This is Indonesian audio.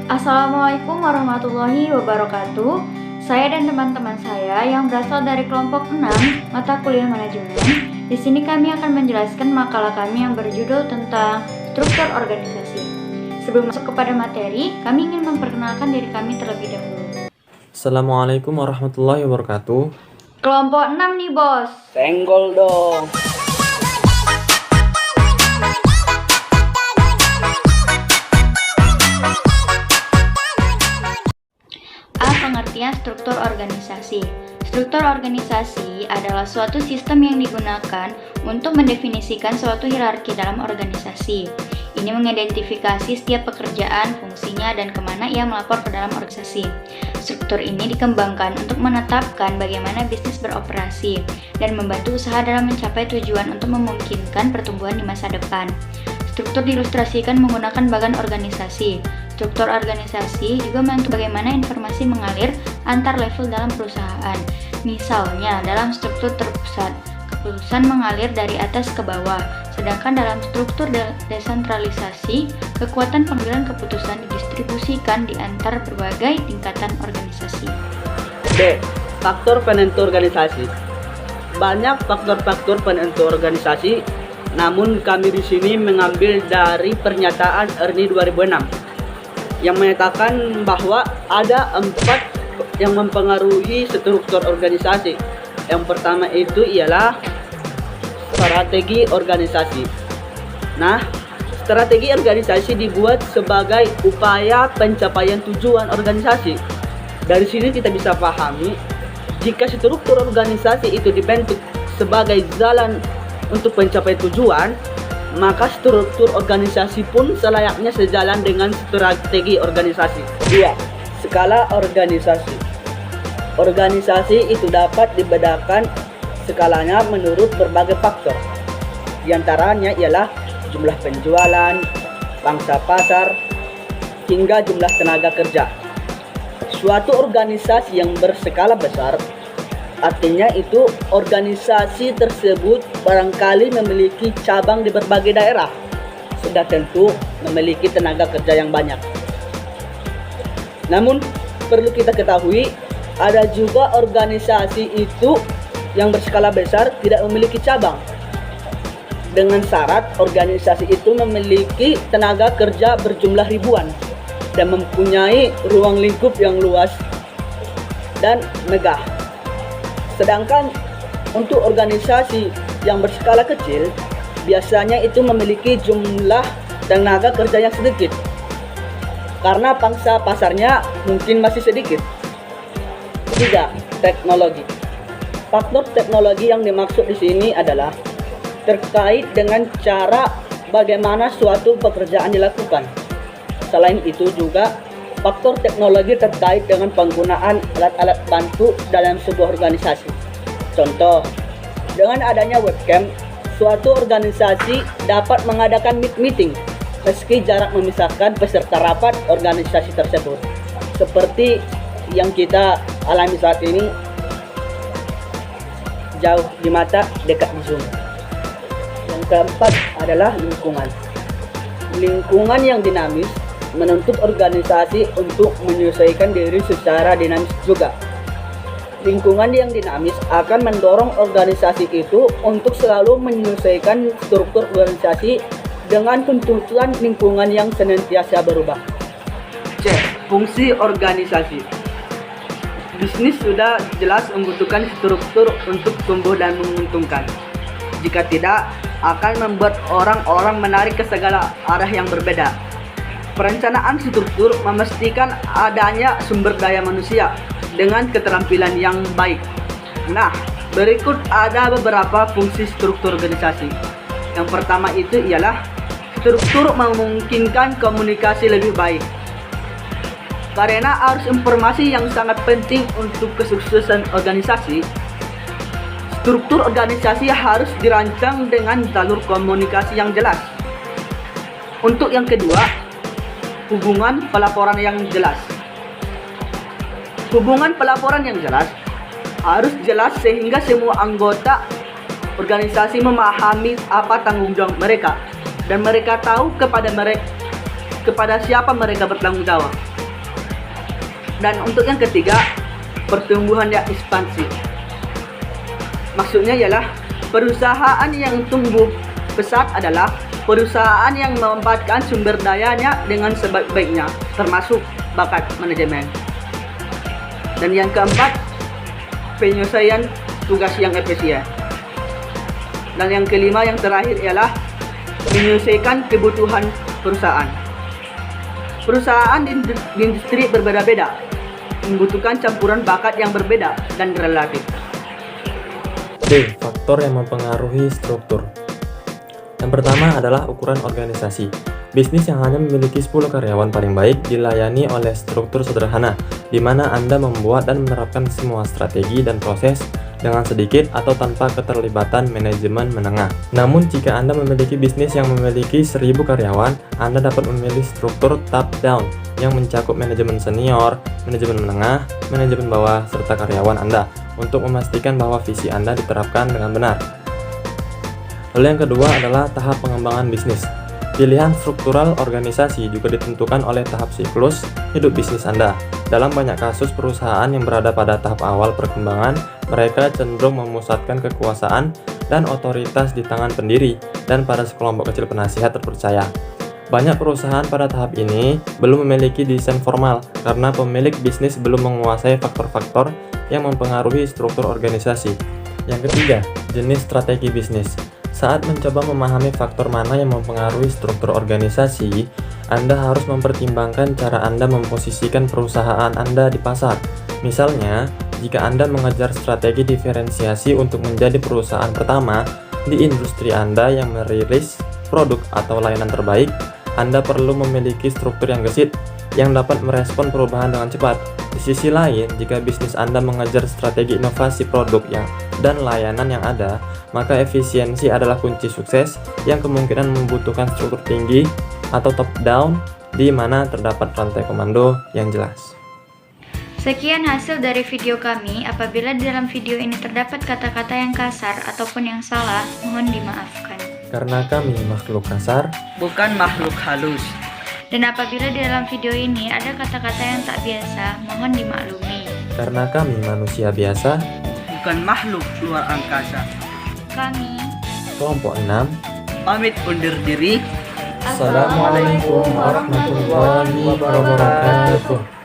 Assalamualaikum warahmatullahi wabarakatuh. Saya dan teman-teman saya yang berasal dari kelompok 6 mata kuliah manajemen. Di sini kami akan menjelaskan makalah kami yang berjudul tentang struktur organisasi. Sebelum masuk kepada materi, kami ingin memperkenalkan diri kami terlebih dahulu. Assalamualaikum warahmatullahi wabarakatuh. Kelompok 6 nih, Bos. Senggol dong. Pengertian struktur organisasi. Struktur organisasi adalah suatu sistem yang digunakan untuk mendefinisikan suatu hierarki dalam organisasi. Ini mengidentifikasi setiap pekerjaan, fungsinya, dan kemana ia melapor ke dalam organisasi. Struktur ini dikembangkan untuk menetapkan bagaimana bisnis beroperasi dan membantu usaha dalam mencapai tujuan untuk memungkinkan pertumbuhan di masa depan. Struktur diilustrasikan menggunakan bagan organisasi. Struktur organisasi juga membantu bagaimana informasi mengalir antar level dalam perusahaan. Misalnya, dalam struktur terpusat, keputusan mengalir dari atas ke bawah, sedangkan dalam struktur desentralisasi, kekuatan pengambilan keputusan didistribusikan di antar berbagai tingkatan organisasi. B. Faktor penentu organisasi. Banyak faktor-faktor penentu organisasi, namun kami di sini mengambil dari pernyataan Ernie 2006 yang menyatakan bahwa ada 4 yang mempengaruhi struktur organisasi. Yang pertama itu ialah strategi organisasi. Nah, strategi organisasi dibuat sebagai upaya pencapaian tujuan organisasi. Dari sini kita bisa pahami, jika struktur organisasi itu dibentuk sebagai jalan untuk mencapai tujuan, maka struktur organisasi pun selayaknya sejalan dengan strategi organisasi. 2. Skala organisasi. Organisasi itu dapat dibedakan skalanya menurut berbagai faktor. Di antaranya ialah jumlah penjualan, pangsa pasar, hingga jumlah tenaga kerja. Suatu organisasi yang berskala besar artinya itu organisasi tersebut barangkali memiliki cabang di berbagai daerah, sudah tentu memiliki tenaga kerja yang banyak. Namun perlu kita ketahui, ada juga organisasi itu yang berskala besar tidak memiliki cabang, dengan syarat organisasi itu memiliki tenaga kerja berjumlah ribuan dan mempunyai ruang lingkup yang luas dan megah. Sedangkan untuk organisasi yang berskala kecil, biasanya itu memiliki jumlah tenaga kerja yang sedikit, karena pangsa pasarnya mungkin masih sedikit. 3. Teknologi. Faktor teknologi yang dimaksud di sini adalah terkait dengan cara bagaimana suatu pekerjaan dilakukan. Selain itu juga, faktor teknologi terkait dengan penggunaan alat-alat bantu dalam sebuah organisasi. Contoh, dengan adanya webcam, suatu organisasi dapat mengadakan meeting meski jarak memisahkan peserta rapat organisasi tersebut. Seperti yang kita alami saat ini, jauh di mata, dekat di Zoom. Yang keempat adalah lingkungan. Lingkungan yang dinamis menuntut organisasi untuk menyesuaikan diri secara dinamis juga. Lingkungan yang dinamis akan mendorong organisasi itu untuk selalu menyesuaikan struktur organisasi dengan tuntutan lingkungan yang senantiasa berubah. C. Fungsi organisasi. Bisnis sudah jelas membutuhkan struktur untuk tumbuh dan menguntungkan. Jika tidak, akan membuat orang-orang menarik ke segala arah yang berbeda. Perencanaan struktur memastikan adanya sumber daya manusia dengan keterampilan yang baik. Nah, berikut ada beberapa fungsi struktur organisasi. Yang pertama itu ialah struktur memungkinkan komunikasi lebih baik. Karena arus informasi yang sangat penting untuk kesuksesan organisasi, struktur organisasi harus dirancang dengan jalur komunikasi yang jelas. Untuk yang kedua, hubungan pelaporan yang jelas. Hubungan pelaporan yang jelas harus jelas sehingga semua anggota organisasi memahami apa tanggung jawab mereka dan mereka tahu kepada siapa mereka bertanggung jawab. Dan untuk yang ketiga, pertumbuhan yang ekspansi. Maksudnya ialah perusahaan yang tumbuh pesat adalah perusahaan yang memanfaatkan sumber dayanya dengan sebaik-baiknya, termasuk bakat manajemen. Dan yang keempat, penyelesaian tugas yang efisien. Dan yang kelima, yang terakhir ialah menyelesaikan kebutuhan perusahaan. Perusahaan di industri berbeda-beda, membutuhkan campuran bakat yang berbeda dan relatif. D. Faktor yang mempengaruhi struktur. Yang pertama adalah ukuran organisasi. Bisnis yang hanya memiliki 10 karyawan paling baik dilayani oleh struktur sederhana, di mana Anda membuat dan menerapkan semua strategi dan proses dengan sedikit atau tanpa keterlibatan manajemen menengah. Namun jika Anda memiliki bisnis yang memiliki 1000 karyawan, Anda dapat memilih struktur top-down yang mencakup manajemen senior, manajemen menengah, manajemen bawah, serta karyawan Anda untuk memastikan bahwa visi Anda diterapkan dengan benar. Lalu yang kedua adalah tahap pengembangan bisnis. Pilihan struktural organisasi juga ditentukan oleh tahap siklus hidup bisnis Anda. Dalam banyak kasus perusahaan yang berada pada tahap awal perkembangan, mereka cenderung memusatkan kekuasaan dan otoritas di tangan pendiri dan pada sekelompok kecil penasihat terpercaya. Banyak perusahaan pada tahap ini belum memiliki desain formal karena pemilik bisnis belum menguasai faktor-faktor yang mempengaruhi struktur organisasi. Yang ketiga, jenis strategi bisnis. Saat mencoba memahami faktor mana yang mempengaruhi struktur organisasi, Anda harus mempertimbangkan cara Anda memposisikan perusahaan Anda di pasar. Misalnya, jika Anda mengejar strategi diferensiasi untuk menjadi perusahaan pertama di industri Anda yang merilis produk atau layanan terbaik, Anda perlu memiliki struktur yang gesit yang dapat merespon perubahan dengan cepat. Di sisi lain, jika bisnis Anda mengejar strategi inovasi produk dan layanan yang ada, maka efisiensi adalah kunci sukses yang kemungkinan membutuhkan struktur tinggi atau top-down di mana terdapat rantai komando yang jelas. Sekian hasil dari video kami. Apabila di dalam video ini terdapat kata-kata yang kasar ataupun yang salah, mohon dimaafkan. Karena kami makhluk kasar, Bukan makhluk halus. Dan apabila di dalam video ini ada kata-kata yang tak biasa, mohon dimaklumi. karena kami manusia biasa, Bukan makhluk luar angkasa. Kami kelompok 6. Pamit undur diri. Assalamualaikum warahmatullahi wabarakatuh.